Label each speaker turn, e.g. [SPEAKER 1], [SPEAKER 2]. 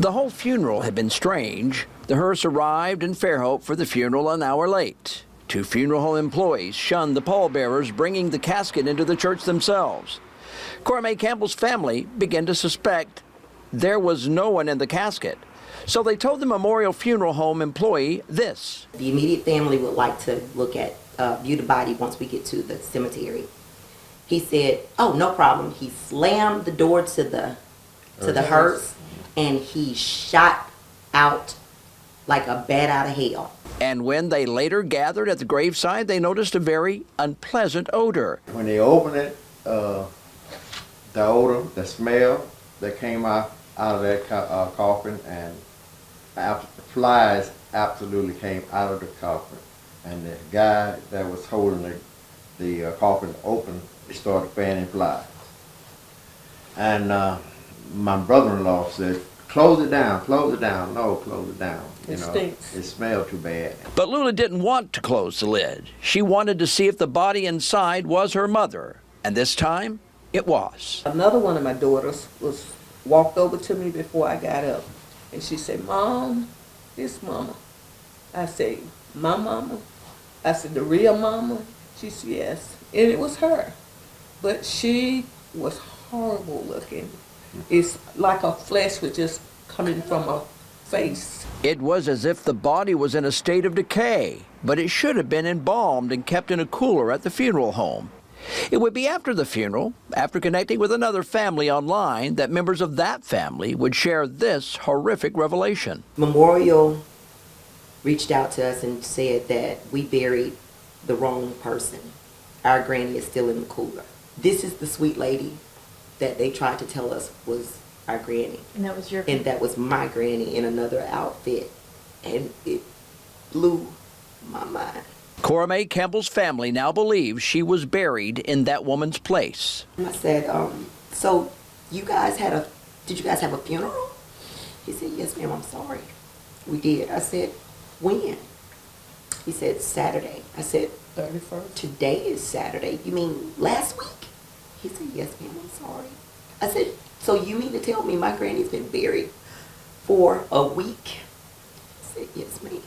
[SPEAKER 1] The whole funeral had been strange. The hearse arrived in Fairhope for the funeral an hour late. 2 funeral home employees shunned the pallbearers, bringing the casket into the church themselves. Cora Mae Campbell's family began to suspect there was no one in the casket. So they told the Memorial Funeral Home employee this.
[SPEAKER 2] The immediate family would like to look at, view the body once we get to the cemetery. He said, oh, no problem. He slammed the door to the hearse and he shot out like a bat out of hell.
[SPEAKER 1] And when they later gathered at the graveside, they noticed a very unpleasant odor.
[SPEAKER 3] When they opened it, the odor, the smell that came out of that coffin, and flies absolutely came out of the coffin. And the guy that was holding the coffin open started fanning flies. And my brother-in-law said, close it down, close it down. No, close it down.
[SPEAKER 4] It stinks.
[SPEAKER 3] It smelled too bad.
[SPEAKER 1] But Lula didn't want to close the lid. She wanted to see if the body inside was her mother. And this time, it was.
[SPEAKER 4] Another one of my daughters walked over to me before I got up. And she said, Mom, this mama. I said, my mama? I said, the real mama? She said, yes. And it was her. But she was horrible looking. It's like her flesh was just coming from her face.
[SPEAKER 1] It was as if the body was in a state of decay, but it should have been embalmed and kept in a cooler at the funeral home. It would be after the funeral, after connecting with another family online, that members of that family would share this horrific revelation.
[SPEAKER 2] Memorial reached out to us and said that we buried the wrong person. Our granny is still in the cooler. This is the sweet lady that they tried to tell us was our granny.
[SPEAKER 5] And that was your...
[SPEAKER 2] And that was my granny in another outfit. And it blew my mind.
[SPEAKER 1] Cora Mae Campbell's family now believes she was buried in that woman's place.
[SPEAKER 2] I said, so did you guys have a funeral? He said, yes, ma'am, I'm sorry. We did. I said, when? He said, Saturday. I said,
[SPEAKER 4] 31st.
[SPEAKER 2] Today is Saturday. You mean last week? He said, yes, ma'am, I'm sorry. I said, so you mean to tell me my granny's been buried for a week? He said, yes, ma'am.